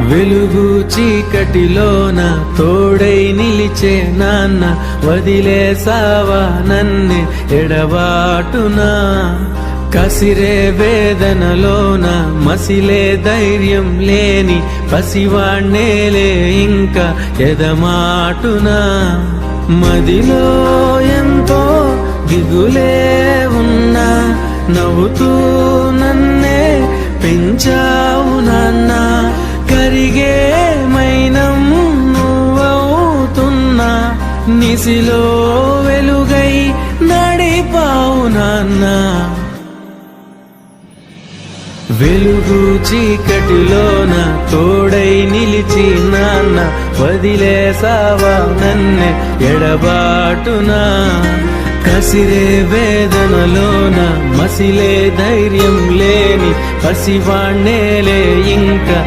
వెలుగు చీకటిలోన తోడై నిలిచే నాన్న, వదిలేసావా నన్నే ఎడబాటునా. కసిరే వేదనలోన మసిలే ధైర్యం లేని పసివాణ్ణేలే ఇంకా ఎదమాటునా. మదిలో ఎంతో దిగులే ఉన్నా, నవ్వుతూ నన్నే పెంచావు నాన్న. కరిగే మైనం నువ్వవుతున్నా, నిసిలో వెలుగై నడిపావు నాన్న. వెలుగు చీకటిలోన తోడై నిలిచి నాన్న, వదిలేసావా నన్నే ఎడబాటునా. కసిరే వేదనలోన మసిలే ధైర్యం లేని పసివాణ్ణేలే ఇంకా